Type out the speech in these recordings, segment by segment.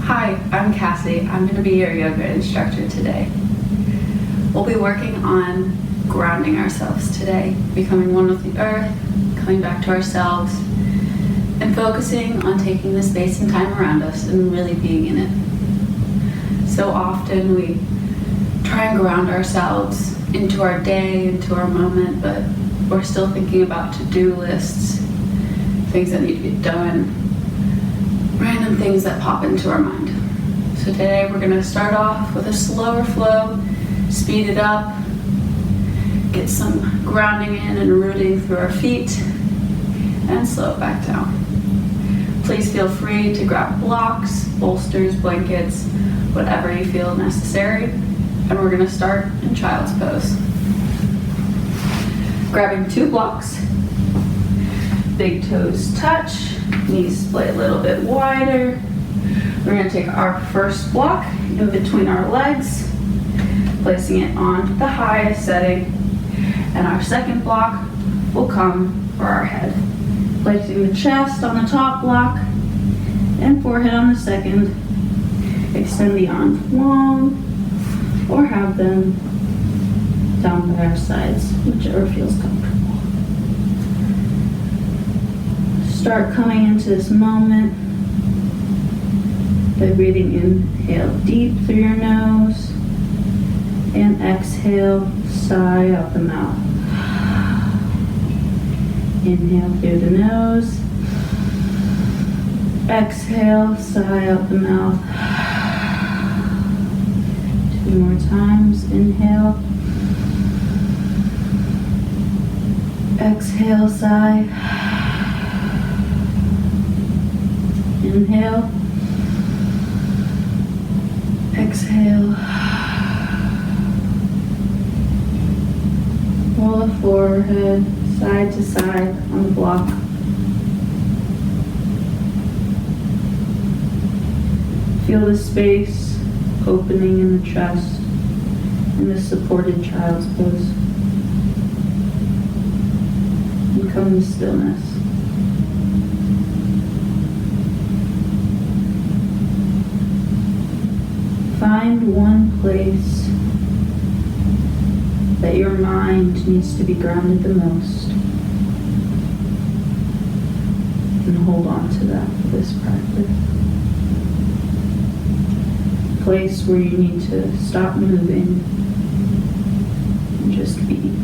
Hi, I'm Cassie. I'm going to be your yoga instructor today. We'll be working on grounding ourselves today, becoming one with the earth, coming back to ourselves, and focusing on taking the space and time around us and really being in it. So often we try and ground ourselves into our day, into our moment, but we're still thinking about to-do lists, things that need to get done, random things that pop into our mind. So today we're going to start off with a slower flow, speed it up, get some grounding in and rooting through our feet, and slow it back down. Please feel free to grab blocks, bolsters, blankets, whatever you feel necessary. And we're going to start in child's pose. Grabbing 2 blocks, big toes touch, knees splay a little bit wider. We're going to take our first block in between our legs, placing it on the highest setting, and our second block will come for our head. Placing the chest on the top block and forehead on the second. Extend the arms long or have them down by our sides, whichever feels comfortable. Start coming into this moment by breathing inhale deep through your nose and exhale, sigh out the mouth. Inhale through the nose, exhale, sigh out the mouth. 2 more times, inhale, exhale, sigh, inhale, exhale, roll the forehead side to side on the block. Feel the space opening in the chest in the supported child's pose. And come to stillness. Find one place that your mind needs to be grounded the most, and hold on to that for this practice. Place where you need to stop moving and just be.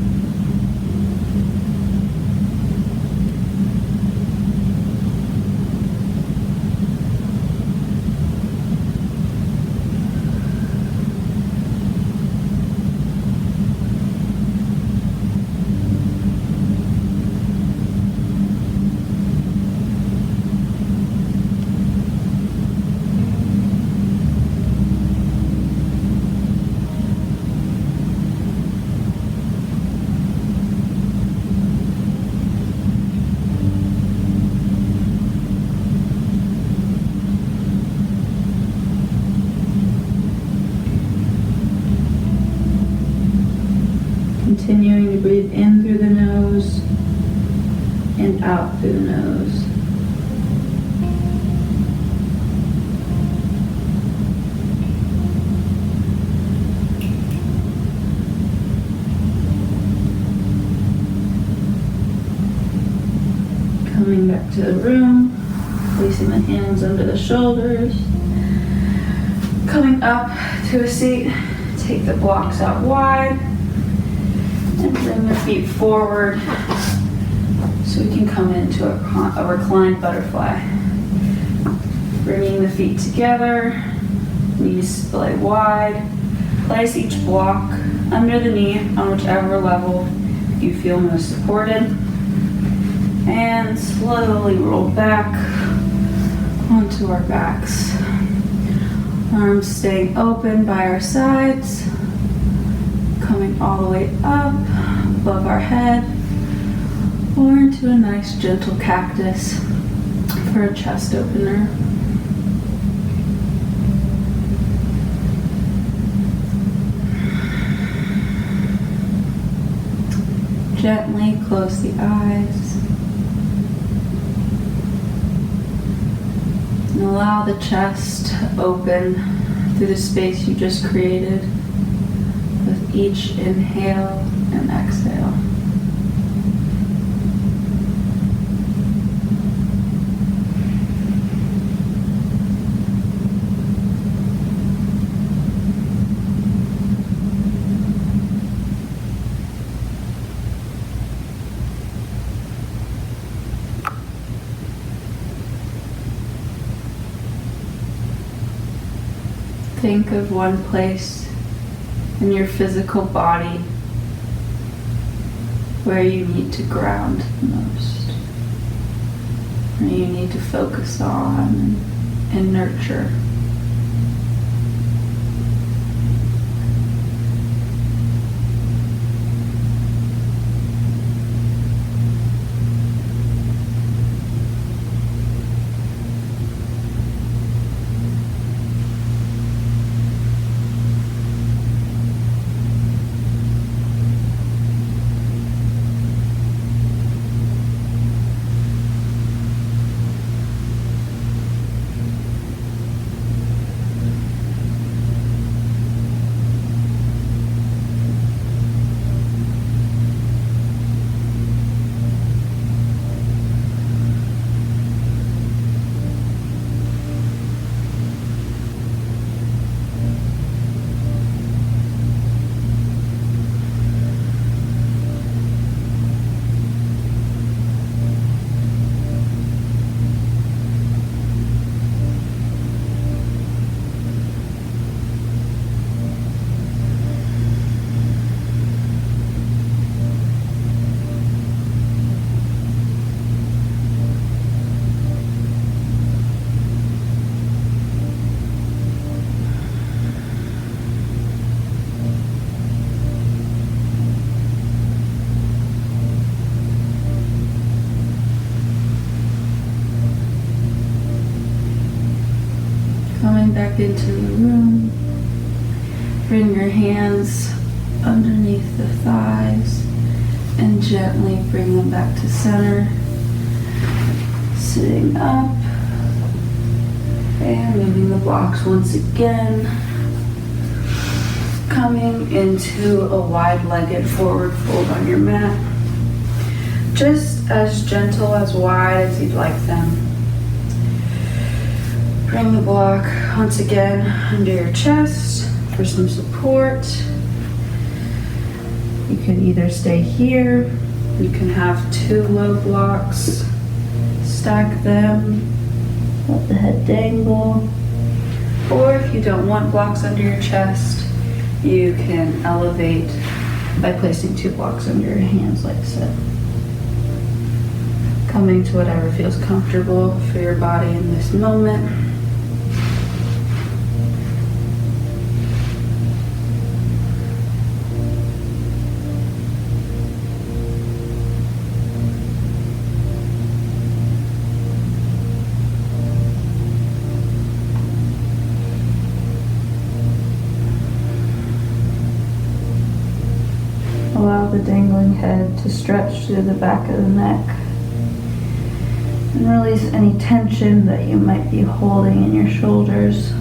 Continuing to breathe in through the nose and out through the nose. Coming back to the room, placing the hands under the shoulders. Coming up to a seat, take the blocks out wide. And bring the feet forward so we can come into a reclined butterfly. Bringing the feet together, knees splay wide. Place each block under the knee on whichever level you feel most supported. And slowly roll back onto our backs. Arms staying open by our sides. Coming all the way up above our head or into a nice gentle cactus for a chest opener. Gently close the eyes. Allow the chest to open through the space you just created with each inhale and exhale. Think of one place in your physical body where you need to ground the most, where you need to focus on and nurture. Coming back into the room, bring your hands underneath the thighs and gently bring them back to center. Sitting up and moving the blocks once again. Coming into a wide-legged forward fold on your mat. Just as gentle, as wide as you'd like them. Bring the block once again under your chest for some support. You can either stay here, you can have two low blocks, stack them, let the head dangle, or if you don't want blocks under your chest, you can elevate by placing two blocks under your hands like so. Coming to whatever feels comfortable for your body in this moment. Allow the dangling head to stretch through the back of the neck and release any tension that you might be holding in your shoulders.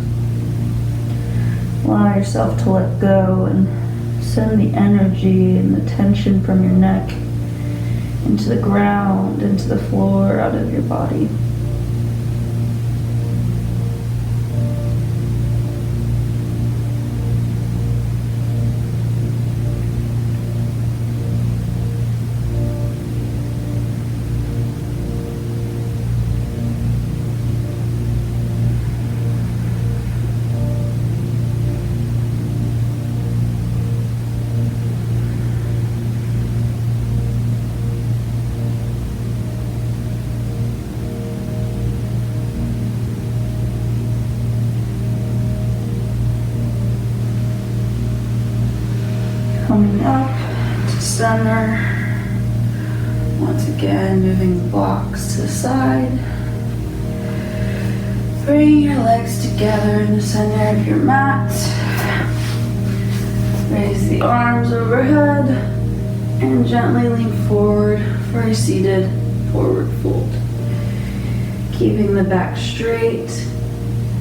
Allow yourself to let go and send the energy and the tension from your neck into the ground, into the floor, out of your body. Coming up to center. Once again, moving the blocks to the side. Bring your legs together in the center of your mat. Raise the arms overhead and gently lean forward for a seated forward fold. Keeping the back straight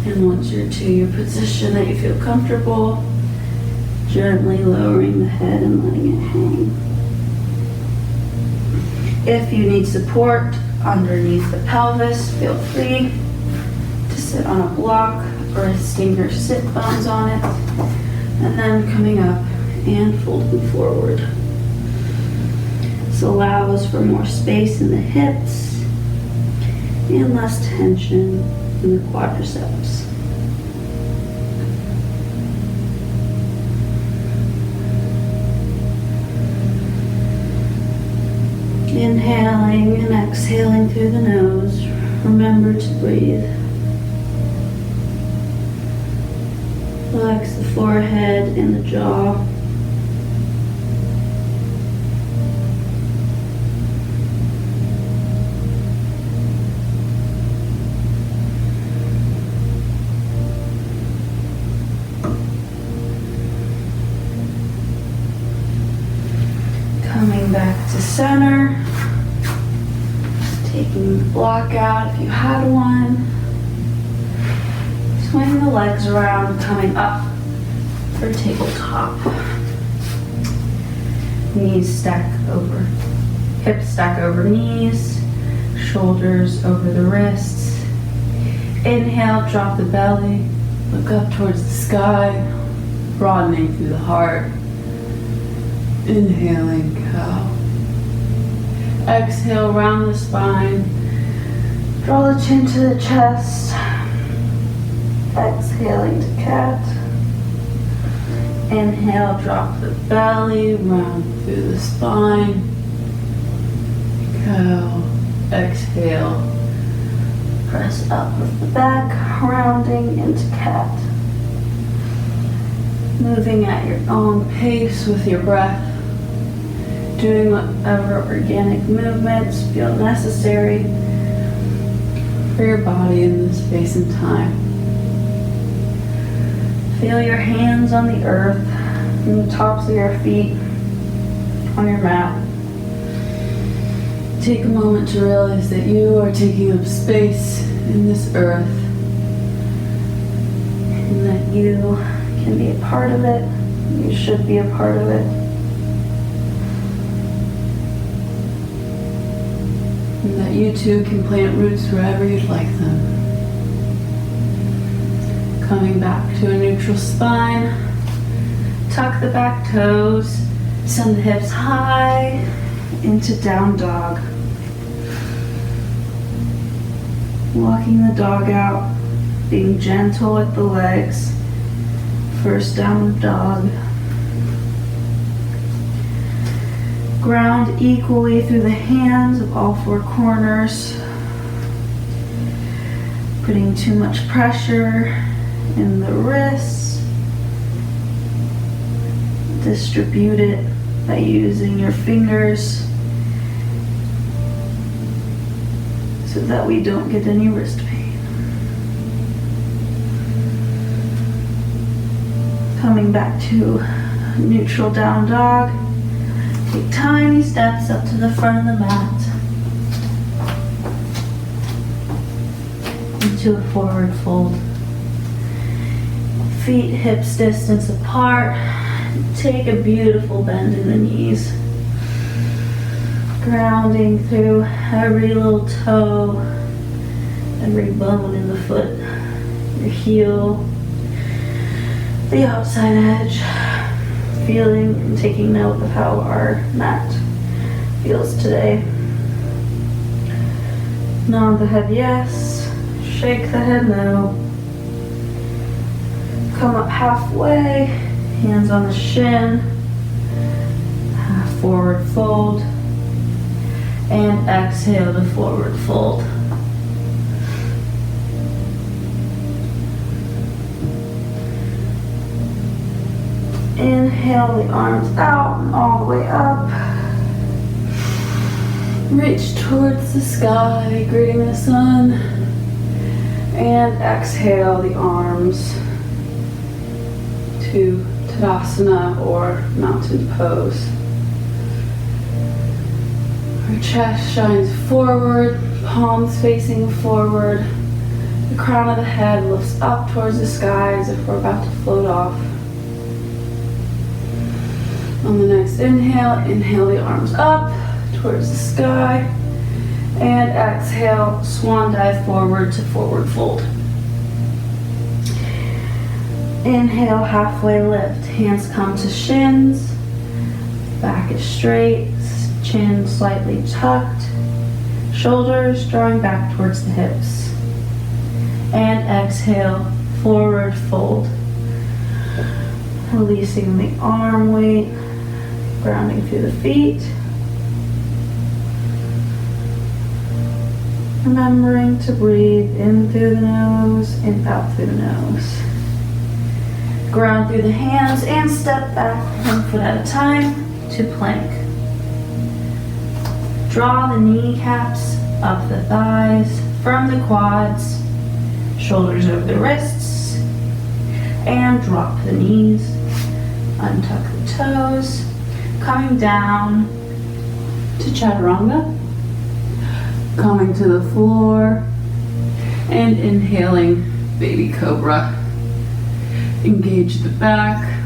And once you're to your position that you feel comfortable, gently lowering the head and letting it hang. If you need support underneath the pelvis, feel free to sit on a block or resting your sit bones on it, and then coming up and folding forward. This allows for more space in the hips and less tension in the quadriceps. Inhaling and exhaling through the nose. Remember to breathe. Relax the forehead and the jaw. Coming back to center. Taking the block out if you had one. Swing the legs around, coming up for tabletop. Knees stack over, hips stack over knees, shoulders over the wrists. Inhale, drop the belly, look up towards the sky, broadening through the heart. Inhaling, cow. Exhale, round the spine. Draw the chin to the chest. Exhaling to cat. Inhale, drop the belly, round through the spine. Cow. Exhale. Press up with the back, rounding into cat. Moving at your own pace with your breath. Doing whatever organic movements feel necessary for your body in this space and time. Feel your hands on the earth and the tops of your feet on your mat. Take a moment to realize that you are taking up space in this earth and that you can be a part of it. You should be a part of it. And that you too can plant roots wherever you'd like them. Coming back to a neutral spine. Tuck the back toes. Send the hips high into down dog. Walking the dog out, being gentle with the legs. First downward dog. Ground equally through the hands of all four corners. Putting too much pressure in the wrists. Distribute it by using your fingers so that we don't get any wrist pain. Coming back to neutral down dog. Take tiny steps up to the front of the mat. Into a forward fold. Feet hips distance apart. Take a beautiful bend in the knees. Grounding through every little toe, every bone in the foot, your heel, the outside edge. Feeling and taking note of how our mat feels today. Nod the head yes, shake the head no. Come up halfway, hands on the shin, half forward fold, and exhale to forward fold. Inhale the arms out and all the way up. Reach towards the sky, greeting the sun. And exhale the arms to Tadasana or mountain pose. Our chest shines forward, palms facing forward. The crown of the head lifts up towards the sky as if we're about to float off. On the next inhale, inhale the arms up towards the sky. And exhale, swan dive forward to forward fold. Inhale, halfway lift. Hands come to shins. Back is straight. Chin slightly tucked. Shoulders drawing back towards the hips. And exhale, forward fold. Releasing the arm weight, grounding through the feet. Remembering to breathe in through the nose and out through the nose. Ground through the hands and step back 1 foot at a time to plank. Draw the kneecaps up the thighs, from the quads, shoulders over the wrists, and drop the knees. Untuck the toes, coming down to chaturanga, coming to the floor, and inhaling baby cobra. Engage the back,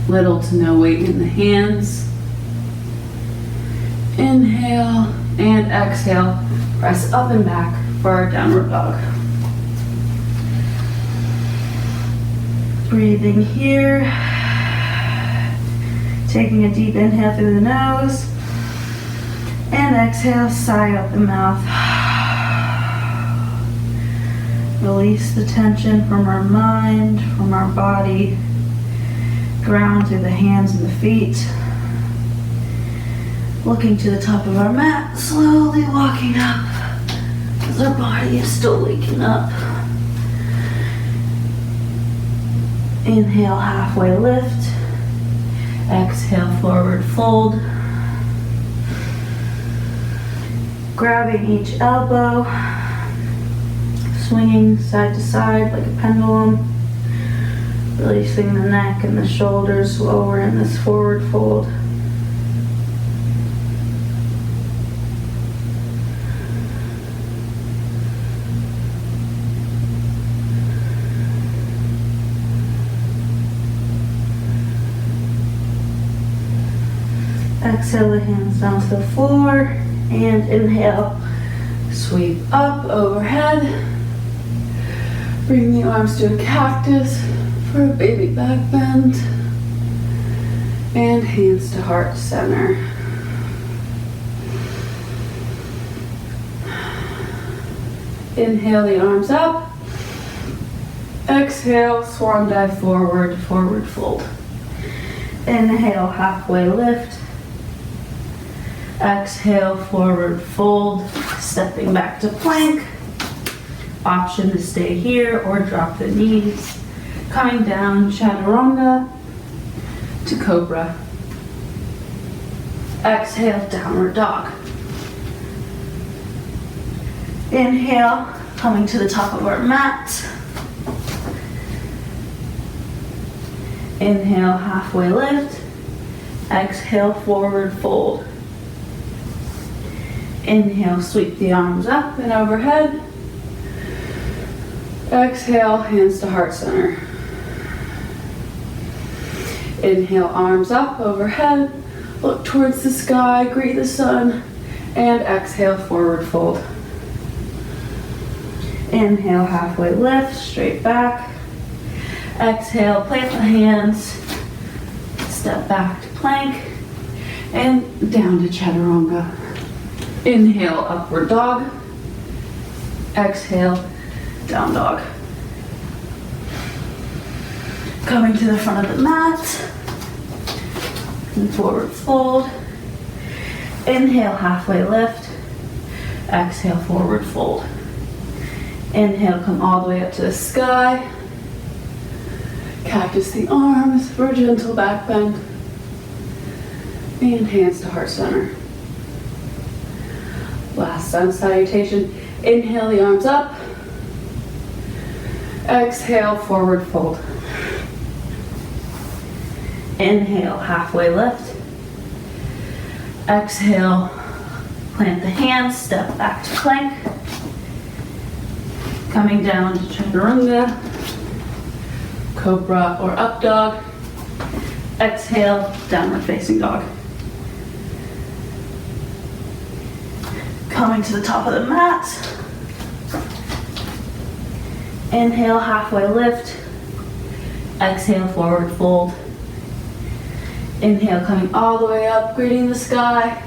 little to no weight in the hands. Inhale and exhale, press up and back for our downward dog. Breathing here, taking a deep inhale through the nose, and exhale, sigh out the mouth. Release the tension from our mind, from our body. Ground through the hands and the feet. Looking to the top of our mat, slowly walking up as our body is still waking up. Inhale, halfway lift. Exhale, forward fold. Grabbing each elbow, swinging side to side like a pendulum. Releasing the neck and the shoulders while we're in this forward fold. Exhale the hands down to the floor and inhale, sweep up overhead. Bring the arms to a cactus for a baby back bend. And hands to heart center. Inhale the arms up. Exhale, swan dive forward, forward fold. Inhale, halfway lift. Exhale, forward fold, stepping back to plank. Option to stay here or drop the knees. Coming down, chaturanga to cobra. Exhale, downward dog. Inhale, coming to the top of our mat. Inhale, halfway lift. Exhale, forward fold. Inhale, sweep the arms up and overhead. Exhale, hands to heart center. Inhale, arms up overhead. Look towards the sky, greet the sun. And exhale, forward fold. Inhale, halfway lift, straight back. Exhale, plant the hands. Step back to plank. And down to chaturanga. Inhale, upward dog. Exhale, down dog. Coming to the front of the mat. And forward fold. Inhale, halfway lift. Exhale, forward fold. Inhale, come all the way up to the sky. Cactus the arms for a gentle back bend. And hands to heart center. Last sun salutation. Inhale the arms up. Exhale, forward fold. Inhale, halfway lift. Exhale, plant the hands, step back to plank. Coming down to chaturanga, cobra or up dog. Exhale, downward facing dog. Coming to the top of the mat. Inhale, halfway lift. Exhale, forward fold. Inhale, coming all the way up, greeting the sky.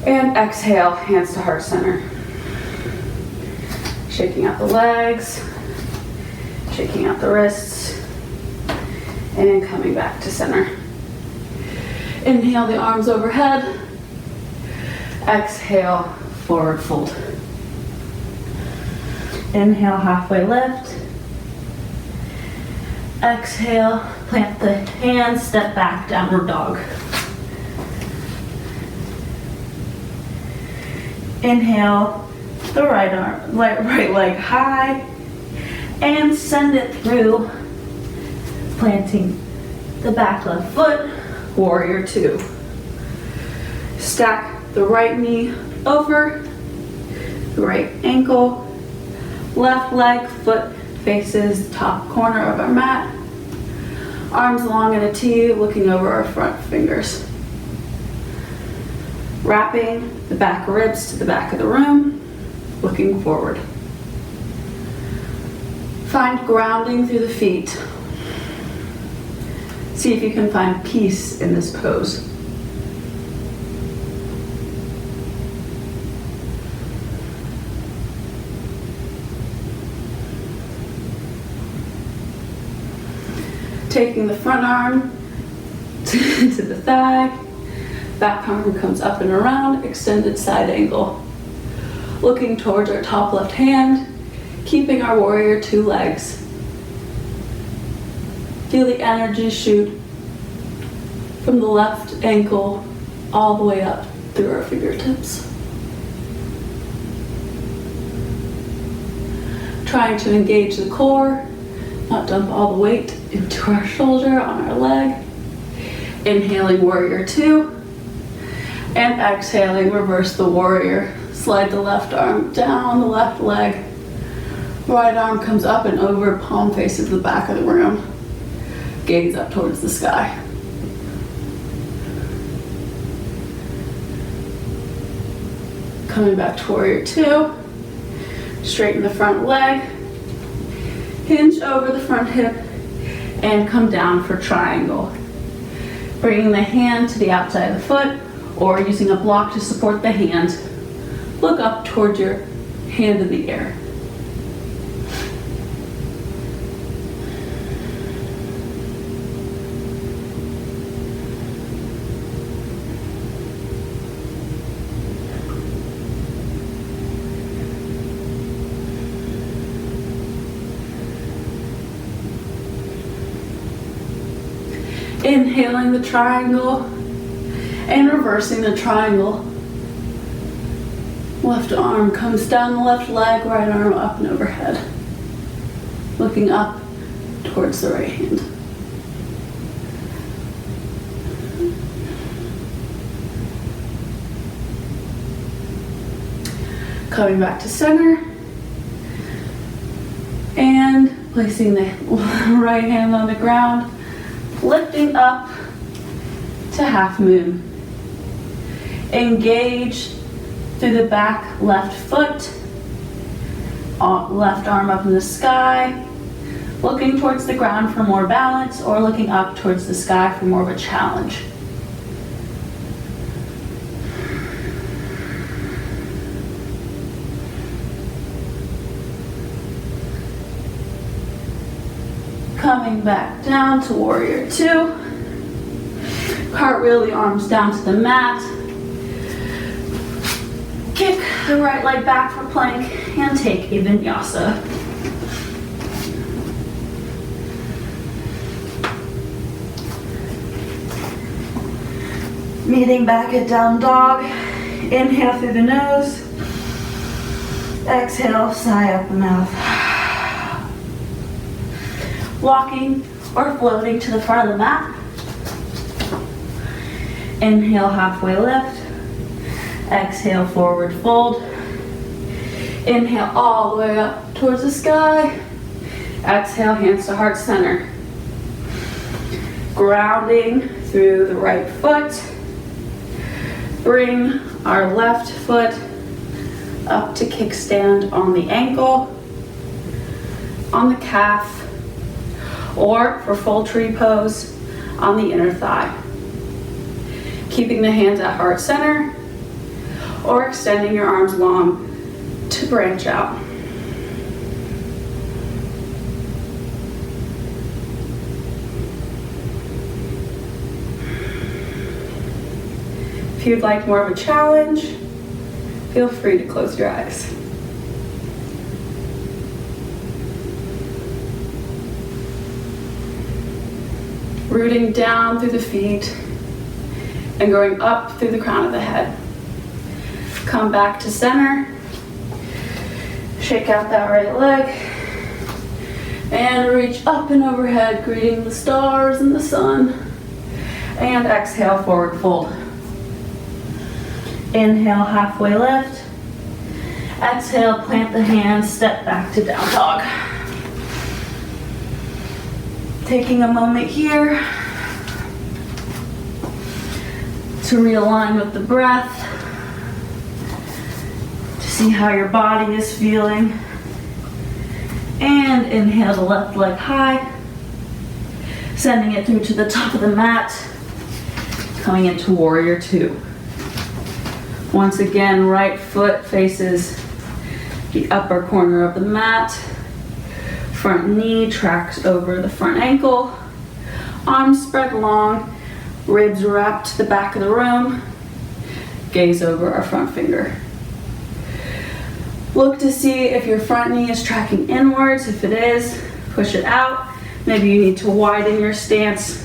And exhale, hands to heart center. Shaking out the legs, shaking out the wrists, and coming back to center. Inhale the arms overhead. Exhale, forward fold. Inhale, halfway lift. Exhale, plant the hands, step back, downward dog. Inhale, the right leg high, and send it through, planting the back left foot, warrior two. Stack the right knee over, the right ankle, left leg, foot faces top corner of our mat, arms long in a T, looking over our front fingers. Wrapping the back ribs to the back of the room, looking forward. Find grounding through the feet. See if you can find peace in this pose. Taking the front arm to the thigh, back arm comes up and around, extended side angle. Looking towards our top left hand, keeping our warrior two legs. Feel the energy shoot from the left ankle all the way up through our fingertips. Trying to engage the core, not dump all the weight into our shoulder on our leg. Inhaling warrior two, and exhaling reverse the warrior. Slide the left arm down the left leg. Right arm comes up and over, palm faces the back of the room. Gaze up towards the sky. Coming back to warrior two. Straighten the front leg. Hinge over the front hip and come down for triangle. Bringing the hand to the outside of the foot or using a block to support the hand. Look up towards your hand in the air. Inhaling the triangle and reversing the triangle. Left arm comes down the left leg, right arm up and overhead. Looking up towards the right hand. Coming back to center. And placing the right hand on the ground. Lifting up to half moon. Engage through the back left foot, left arm up in the sky, looking towards the ground for more balance or looking up towards the sky for more of a challenge. Coming back down to warrior two. Cartwheel the arms down to the mat. Kick the right leg back for plank and take a vinyasa. Meeting back at down dog. Inhale through the nose. Exhale, sigh out the mouth. Walking or floating to the front of the mat. Inhale, halfway lift. Exhale, forward fold. Inhale all the way up towards the sky. Exhale, hands to heart center. Grounding through the right foot. Bring our left foot up to kickstand on the ankle, on the calf, or for full tree pose, on the inner thigh. Keeping the hands at heart center, or extending your arms long to branch out. If you'd like more of a challenge, feel free to close your eyes. Rooting down through the feet and going up through the crown of the head. Come back to center. Shake out that right leg. And reach up and overhead, greeting the stars and the sun. And exhale, forward fold. Inhale, halfway lift. Exhale, plant the hands, step back to down dog. Taking a moment here to realign with the breath, to see how your body is feeling. And inhale the left leg high, sending it through to the top of the mat, coming into warrior two. Once again, right foot faces the upper corner of the mat. Front knee tracks over the front ankle. Arms spread long, ribs wrapped to the back of the room. Gaze over our front finger. Look to see if your front knee is tracking inwards. If it is, push it out. Maybe you need to widen your stance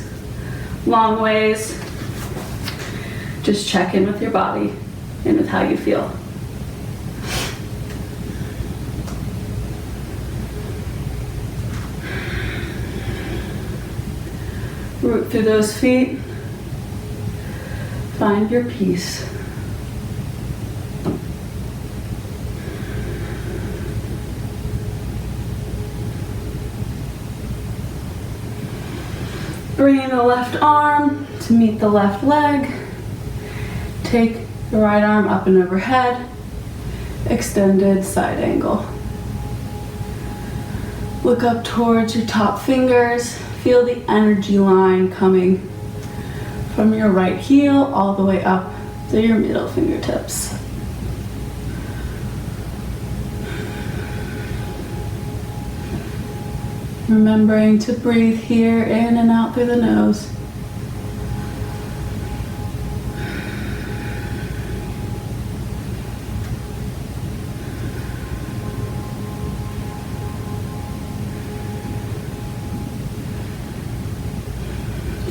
long ways. Just check in with your body and with how you feel. Root through those feet. Find your peace. Bringing the left arm to meet the left leg. Take the right arm up and overhead. Extended side angle. Look up towards your top fingers. Feel the energy line coming from your right heel all the way up to your middle fingertips. Remembering to breathe here in and out through the nose.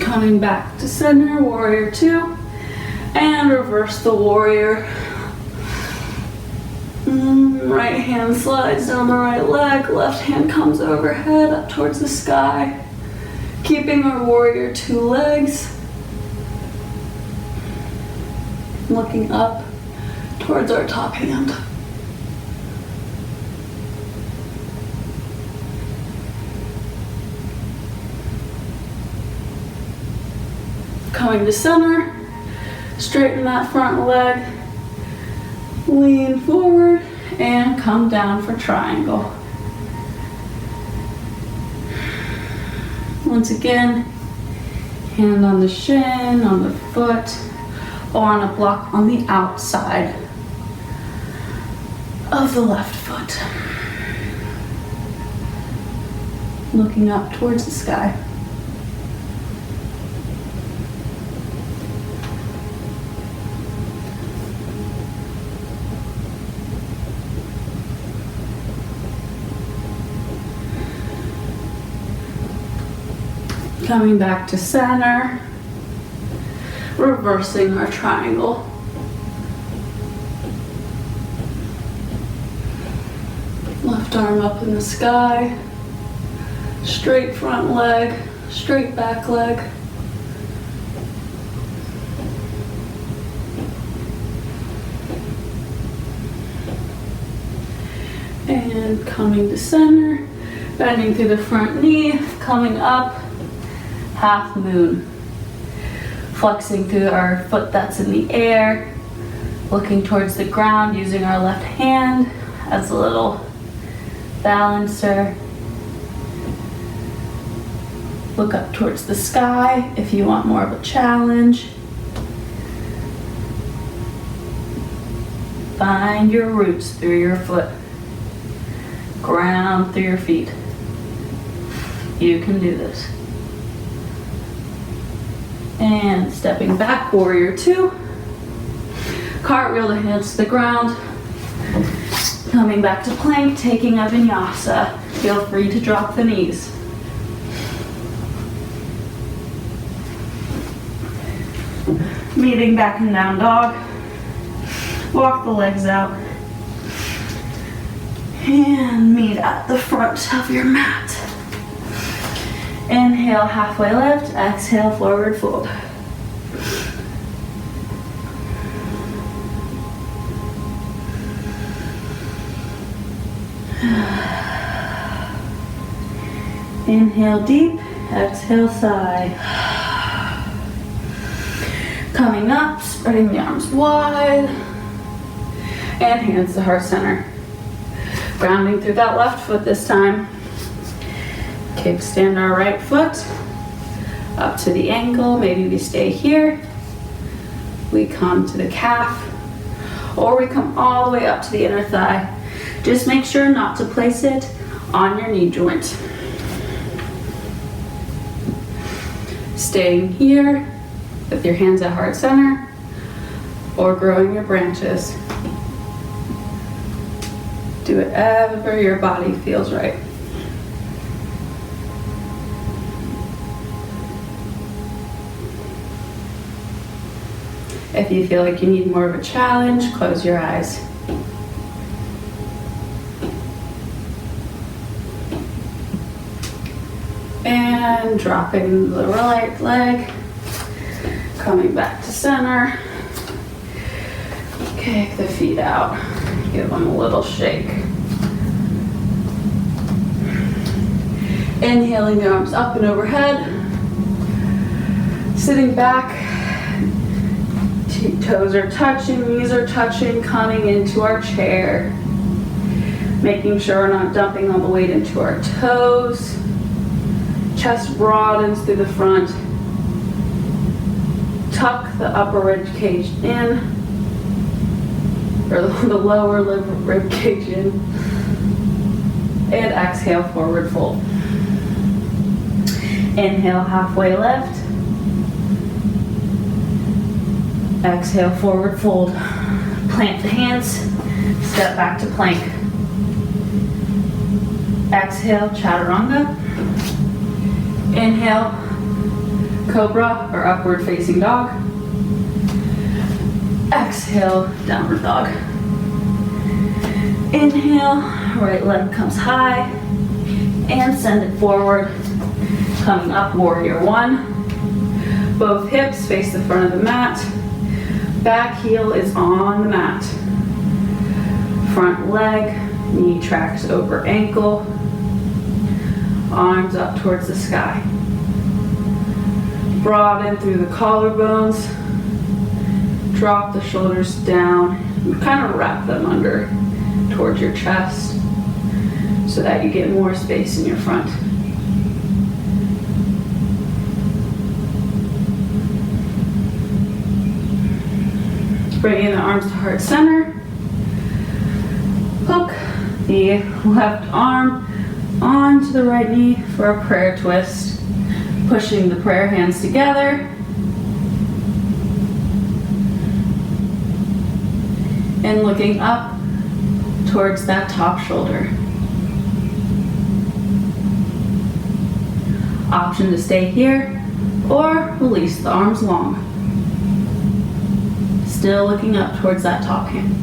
Coming back to center, warrior two, and reverse the warrior. Right hand slides down the right leg, left hand comes overhead up towards the sky. Keeping our warrior two legs. Looking up towards our top hand. Coming to center, straighten that front leg, lean forward, and come down for triangle. Once again, hand on the shin, on the foot, or on a block on the outside of the left foot. Looking up towards the sky. Coming back to center, reversing our triangle. Left arm up in the sky, straight front leg, straight back leg. And And coming to center, bending through the front knee, coming up, half moon. Flexing through our foot that's in the air, looking towards the ground, using our left hand as a little balancer. Look up towards the sky if you want more of a challenge. Find your roots through your foot. Ground through your feet. You can do this. And stepping back, warrior two. Cartwheel the hands to the ground. Coming back to plank, taking a vinyasa. Feel free to drop the knees. Meeting back in down dog. Walk the legs out. And meet at the front of your mat. Inhale, halfway lift. Exhale, forward fold. Inhale deep. Exhale, sigh. Coming up, spreading the arms wide. And hands to heart center. Grounding through that left foot this time. Kickstand our right foot up to the ankle. Maybe we stay here. We come to the calf, or we come all the way up to the inner thigh. Just make sure not to place it on your knee joint. Staying here with your hands at heart center, or growing your branches. Do whatever your body feels right. If you feel like you need more of a challenge, close your eyes. And dropping the right leg, coming back to center. Kick the feet out, give them a little shake. Inhaling the arms up and overhead. Sitting back, toes are touching, knees are touching, coming into our chair. Making sure we're not dumping all the weight into our toes. Chest broadens through the front. Tuck the upper rib cage in, or the lower rib cage in. And exhale, forward fold. Inhale, halfway lift. Exhale, forward fold. Plant the hands, step back to plank. Exhale, chaturanga. Inhale, cobra or upward facing dog. Exhale, downward dog. Inhale, right leg comes high and send it forward. Coming up, warrior one. Both hips face the front of the mat. Back heel is on the mat. Front leg, knee tracks over ankle. Arms up towards the sky. Broaden through the collarbones. Drop the shoulders down. And kind of wrap them under towards your chest so that you get more space in your front. Bringing the arms to heart center. Hook the left arm onto the right knee for a prayer twist. Pushing the prayer hands together. And looking up towards that top shoulder. Option to stay here or release the arms long. Still looking up towards that top hand.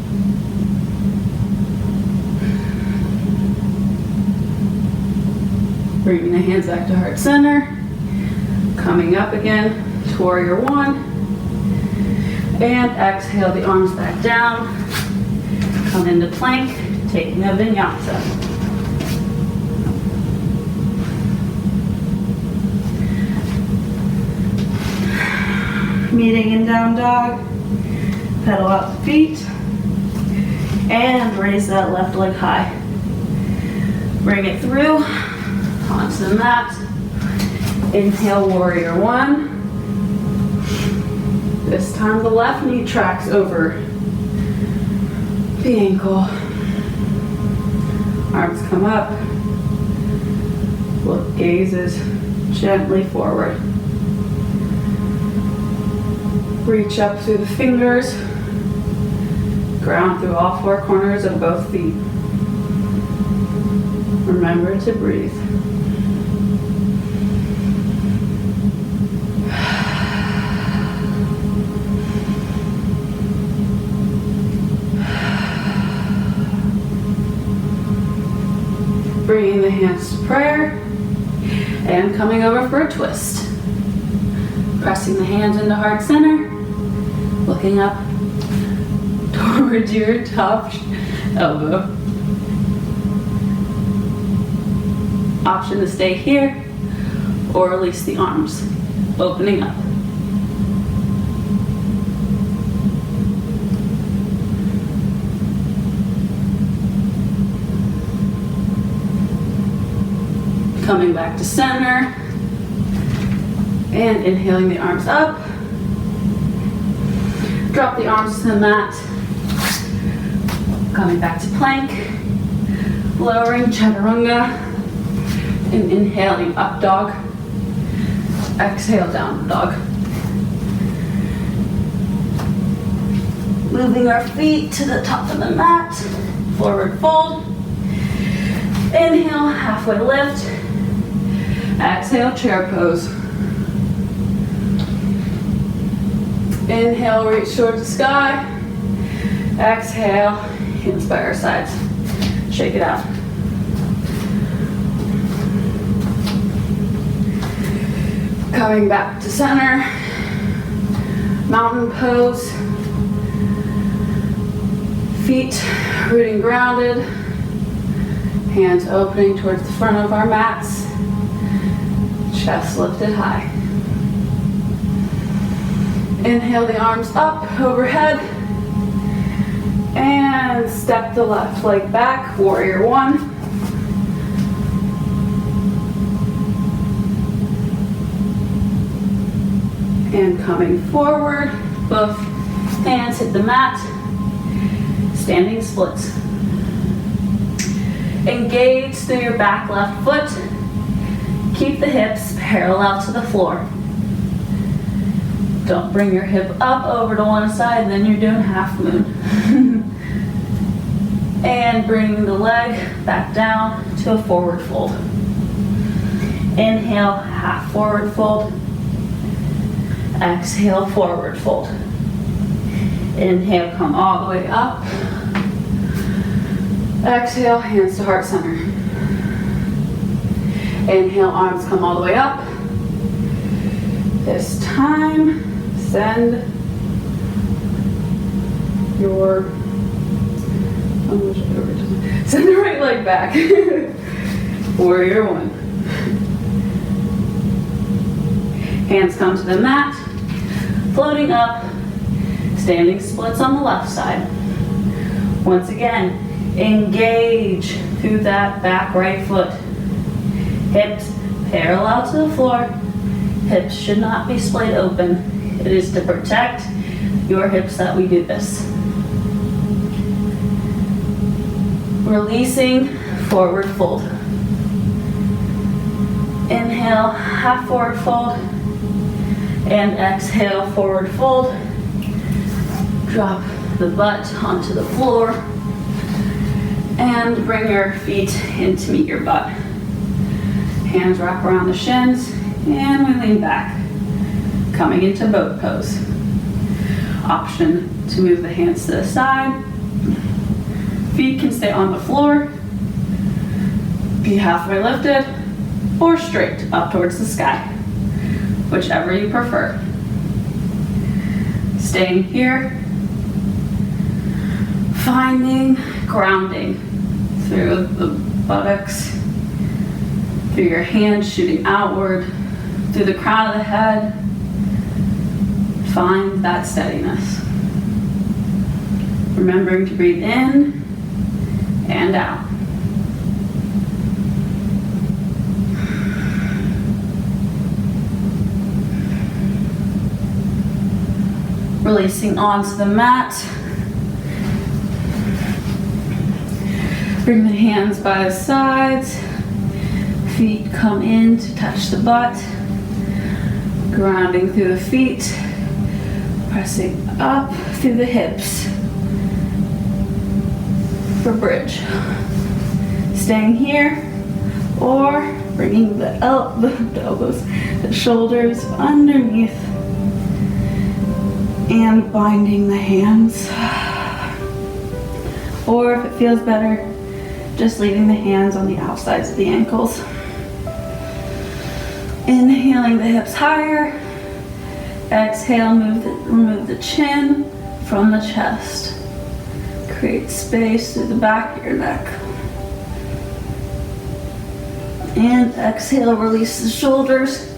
Bringing the hands back to heart center. Coming up again to warrior one. And exhale the arms back down. Come into plank, taking a vinyasa. down dog. Pedal out the feet. And raise that left leg high. Bring it through onto the mat. Inhale, warrior one. This time the left knee tracks over the ankle. Arms come up. Look, gazes gently forward. Reach up through the fingers. Ground through all four corners of both feet. Remember to breathe. Bringing the hands to prayer and coming over for a twist. Pressing the hands into heart center, looking up towards your top elbow. Option to stay here or release the arms, opening up. Coming back to center and inhaling the arms up. Drop the arms to the mat. Coming back to plank. Lowering chaturanga and inhaling up dog. Exhale down dog. Moving our feet to the top of the mat. Forward fold. Inhale, halfway lift. Exhale, chair pose. Inhale, reach towards the sky. Exhale, hands by our sides. Shake it out. Coming back to center. Mountain pose. Feet rooting grounded. Hands opening towards the front of our mats. Chest lifted high. Inhale the arms up overhead. And step the left leg back, warrior one. And coming forward, both hands hit the mat. Standing splits. Engage through your back left foot. Keep the hips parallel to the floor. Don't bring your hip up over to one side, then you're doing half moon. And bringing the leg back down to a forward fold. Inhale, half forward fold. Exhale, forward fold. Inhale, come all the way up. Exhale, hands to heart center. Inhale, arms come all the way up. This time, send your, send the right leg back. Warrior one. Hands come to the mat, floating up, standing splits on the left side. Once again, engage through that back right foot. Hips parallel to the floor. Hips should not be splayed open. It is to protect your hips that we do this. Releasing, forward fold. Inhale, half forward fold. And exhale, forward fold. Drop the butt onto the floor. And bring your feet in to meet your butt. Hands wrap around the shins, and we lean back. Coming into boat pose. Option to move the hands to the side. Feet can stay on the floor. Be halfway lifted, or straight up towards the sky. Whichever you prefer. Staying here. Finding grounding through the buttocks, through your hands shooting outward, through the crown of the head. Find that steadiness. Remembering to breathe in and out. Releasing onto the mat. Bring the hands by the sides. Feet come in to touch the butt. Grounding through the feet. Pressing up through the hips for bridge. Staying here or bringing the elbows, the shoulders underneath and binding the hands. Or if it feels better, just leaving the hands on the outsides of the ankles. Inhaling the hips higher. Exhale, remove the chin from the chest. Create space through the back of your neck. And exhale, release the shoulders,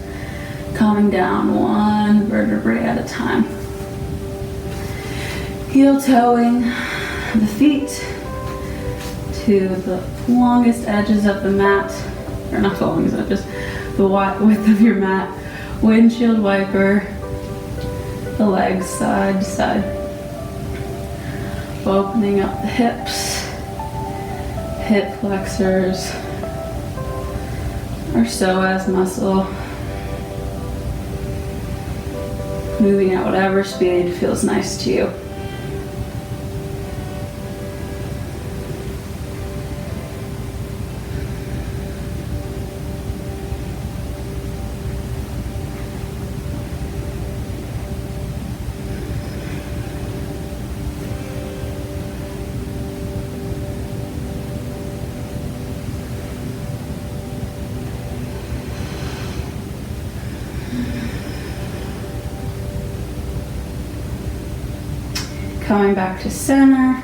coming down one vertebrae at a time. Heel toeing the feet to the longest edges of the mat, or not the longest edges, the width of your mat. Windshield wiper the legs side to side. Opening up the hips, hip flexors, or psoas muscle. Moving at whatever speed feels nice to you. Coming back to center,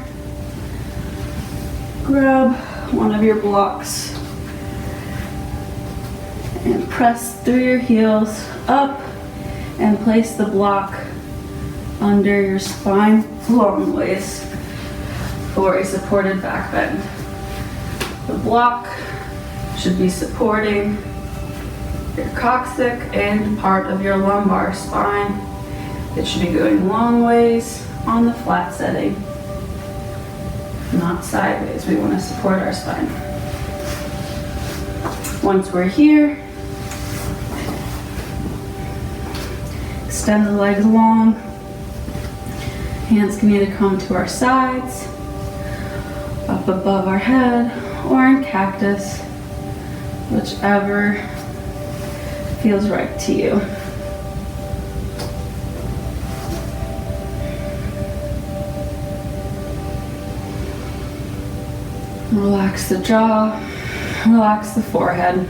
grab one of your blocks and press through your heels up and place the block under your spine long ways for a supported back bend. The block should be supporting your coccyx and part of your lumbar spine. It should be going long ways on the flat setting, not sideways. We want to support our spine. Once we're here, extend the legs long. Hands can either come to our sides, up above our head, or in cactus, whichever feels right to you. Relax the jaw, relax the forehead.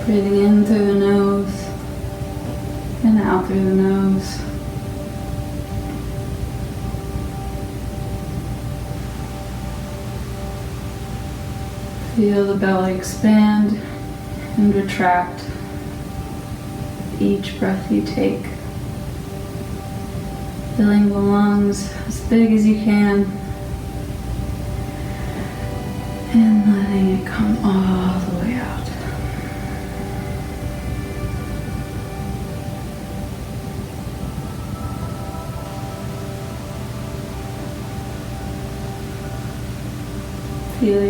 Breathing in through the nose and out through the nose. Feel the belly expand and retract each breath you take. Filling the lungs as big as you can and letting it come all the way out.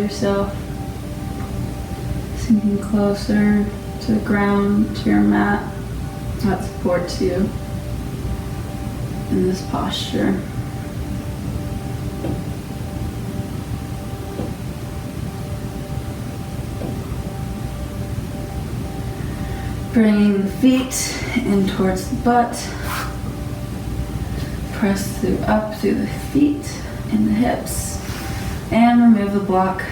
yourself, sinking closer to the ground, to your mat that supports you in this posture. Bringing the feet in towards the butt. Press up through the feet and the hips. And remove the block,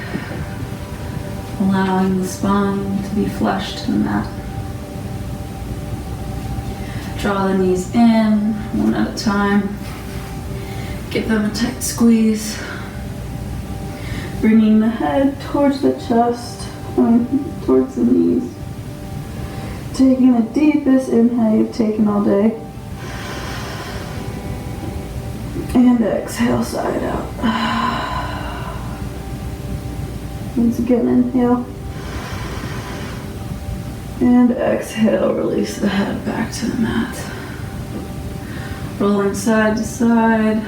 allowing the spine to be flush to the mat. Draw the knees in, one at a time. Give them a tight squeeze. Bringing the head towards the chest, towards the knees. Taking the deepest inhale you've taken all day. And exhale, side out. Once again, inhale. And exhale, release the head back to the mat. Rolling side to side.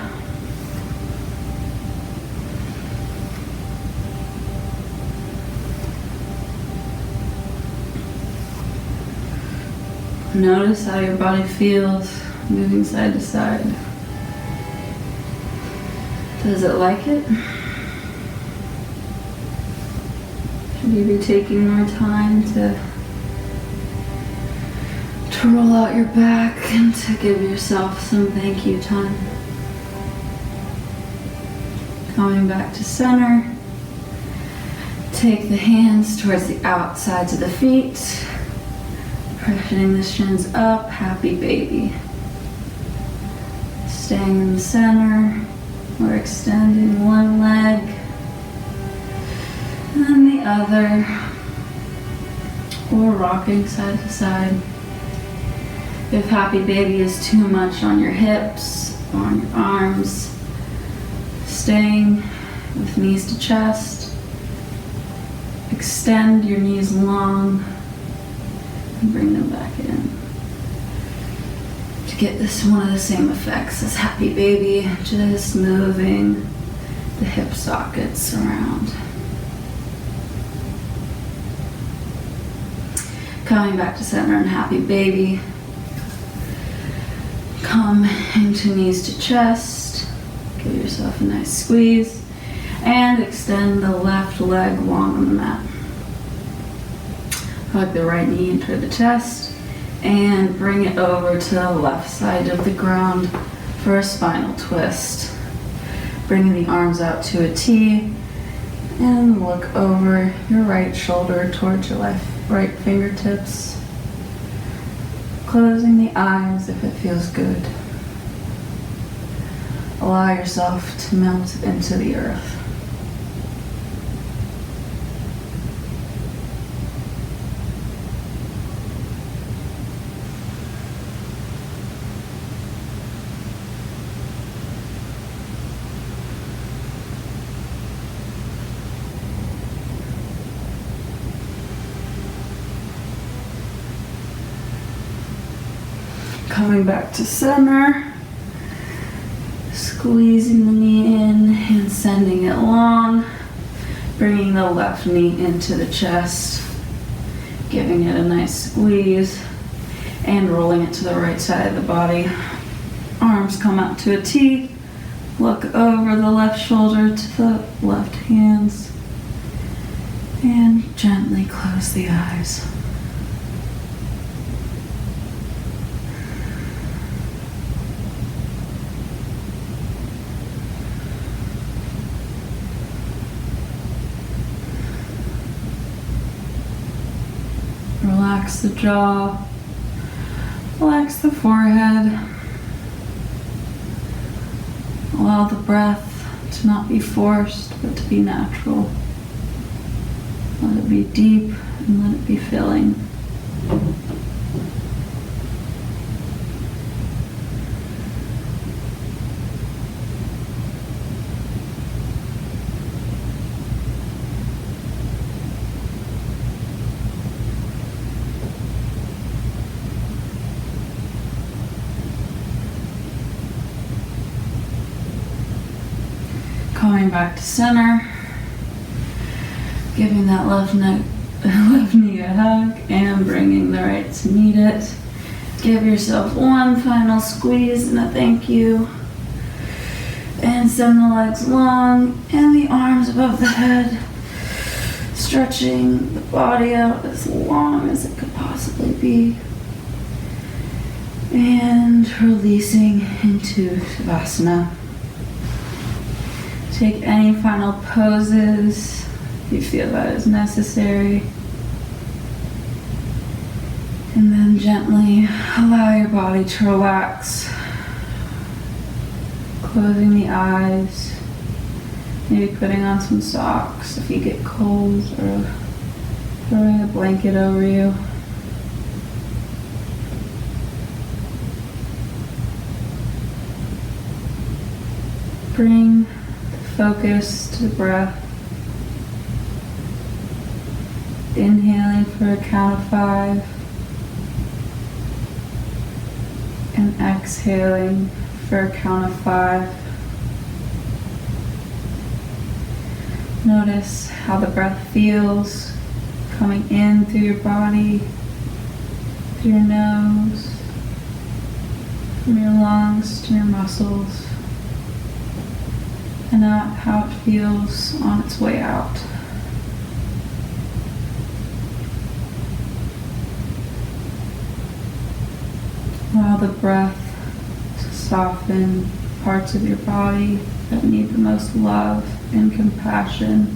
Notice how your body feels moving side to side. Does it like it? Should you be taking more time to roll out your back and to give yourself some thank you time? Coming back to center. Take the hands towards the outsides of the feet. Pressuring the shins up, happy baby. Staying in the center. We're extending one leg and the other, or rocking side to side. If happy baby is too much on your hips or on your arms, staying with knees to chest. Extend your knees long and bring them back in. To get this one of the same effects as happy baby, just moving the hip sockets around. Coming back to center and happy baby. Come into knees to chest. Give yourself a nice squeeze. And extend the left leg long on the mat. Hug the right knee into the chest. And bring it over to the left side of the ground for a spinal twist. Bringing the arms out to a T. And look over your right shoulder towards your right fingertips. Closing the eyes if it feels good. Allow yourself to melt into the earth. Coming back to center, squeezing the knee in and sending it long, bringing the left knee into the chest, giving it a nice squeeze, and rolling it to the right side of the body. Arms come out to a T, look over the left shoulder to the left hands, and gently close the eyes. Relax the jaw, relax the forehead. Allow the breath to not be forced, but to be natural. Let it be deep and let it be filling. Coming back to center, Giving that left knee a hug and bringing the right to meet it. Give yourself one final squeeze and a thank you. And send the legs long and the arms above the head. Stretching the body out as long as it could possibly be. And releasing into Savasana. Take any final poses if you feel that is necessary. And then gently allow your body to relax. Closing the eyes. Maybe putting on some socks if you get cold, or throwing a blanket over you. Bring the focus to the breath. Inhaling for a count of 5. And exhaling for a count of 5. Notice how the breath feels coming in through your body, through your nose, from your lungs to your muscles, and not how it feels on its way out. Allow the breath to soften parts of your body that need the most love and compassion.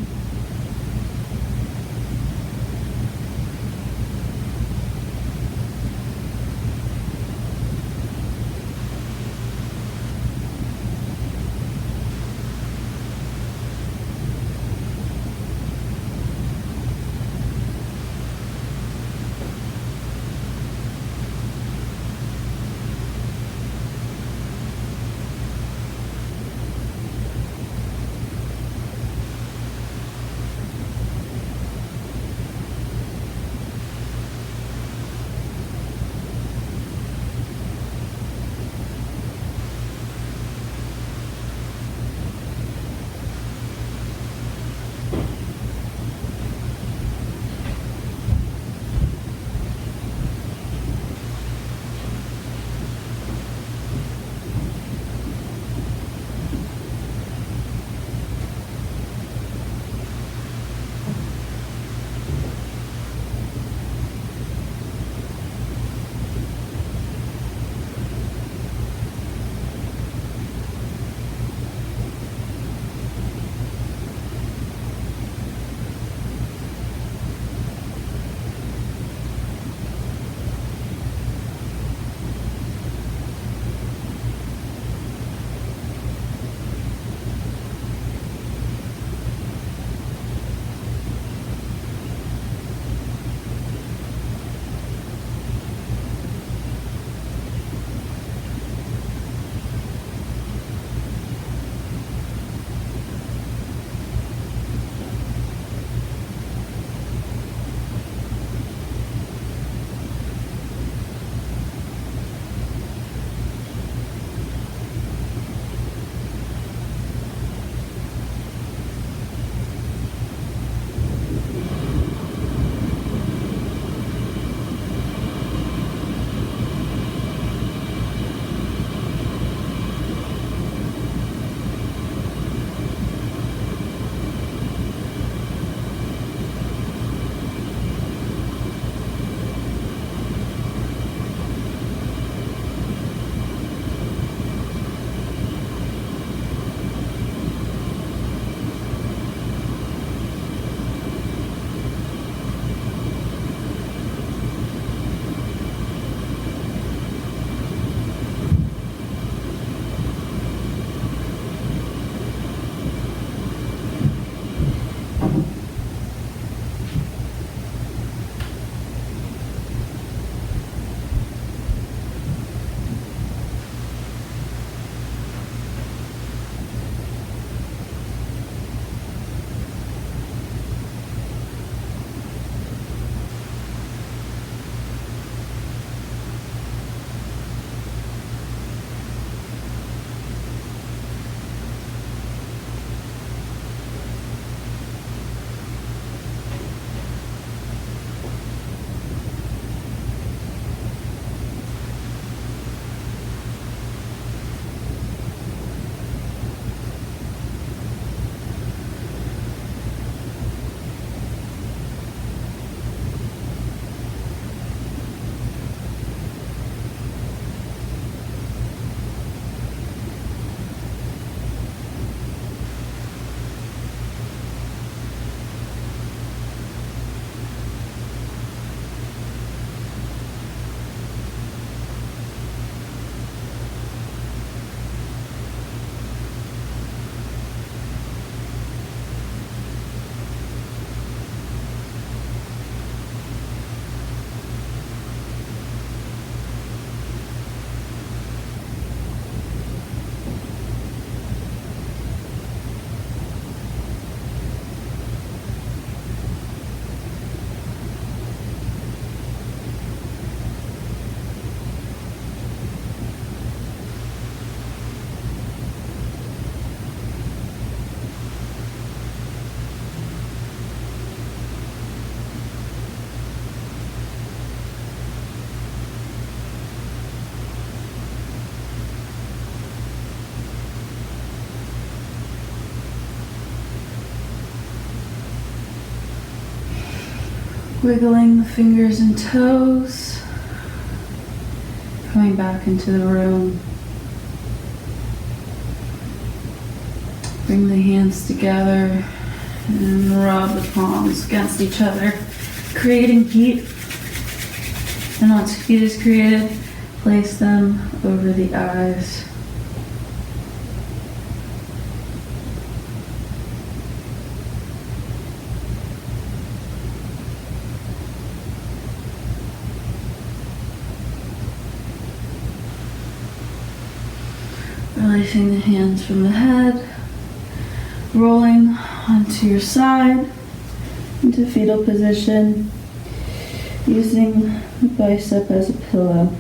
Wiggling the fingers and toes. Coming back into the room. Bring the hands together and rub the palms against each other, creating heat. And once heat is created, place them over the eyes. Releasing the hands from the head, rolling onto your side into fetal position, using the bicep as a pillow.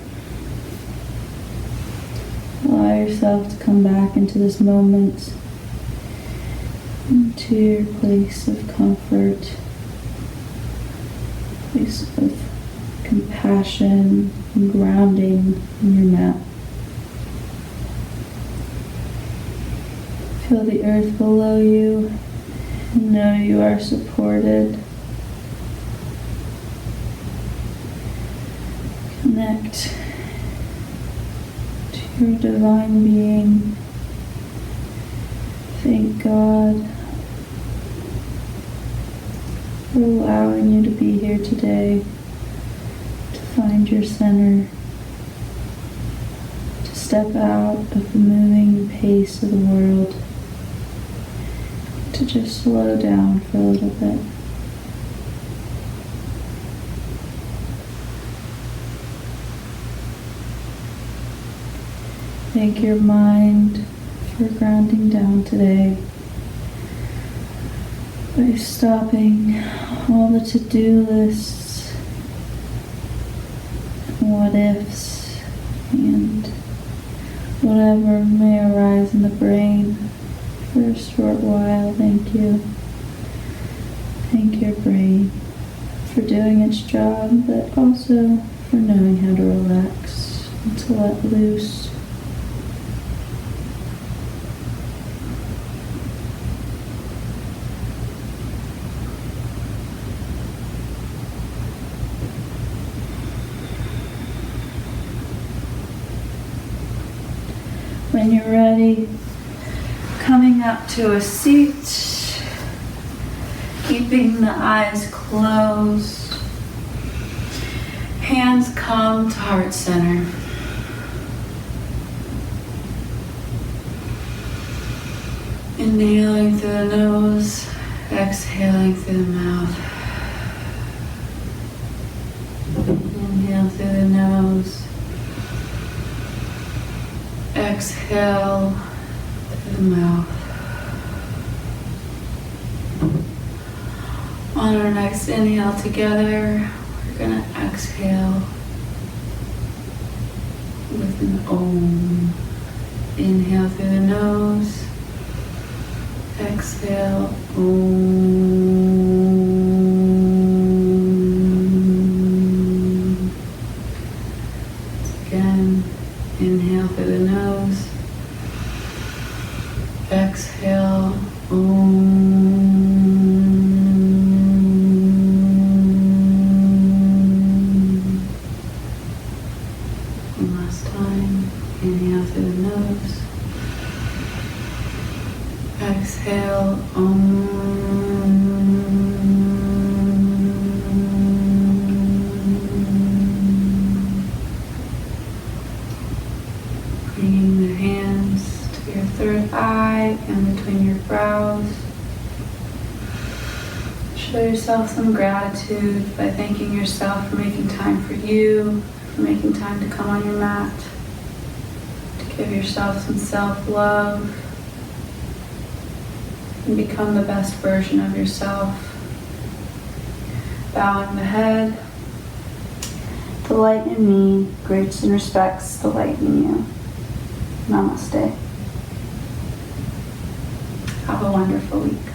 Allow yourself to come back into this moment, into your place of comfort, place of compassion and grounding in your mat. Feel the earth below you and know you are supported. Connect to your divine being. Thank God for allowing you to be here today, to find your center, to step out of the moving pace of the world, to just slow down for a little bit. Thank your mind for grounding down today by stopping all the to-do lists, what ifs, and whatever may arise in the brain for a short while. Thank you. Thank your brain for doing its job, but also for knowing how to relax and to let loose. When you're ready, coming up to a seat, keeping the eyes closed, hands come to heart center. Inhaling through the nose, exhaling through the mouth. Inhale through the nose. Exhale through the mouth. On our next inhale together, we're going to exhale with an Om. Inhale through the nose. Exhale, Om. Again, inhale through the nose. Exhale, Om. One last time. Inhale through the nose. Exhale, Om. Bringing the hands to your third eye and between your brows. Show yourself some gratitude by thanking yourself for making time for you, for making time to come on your mat, to give yourself some self-love and become the best version of yourself. Bowing the head. The light in me greets and respects the light in you. Namaste. Have a wonderful week.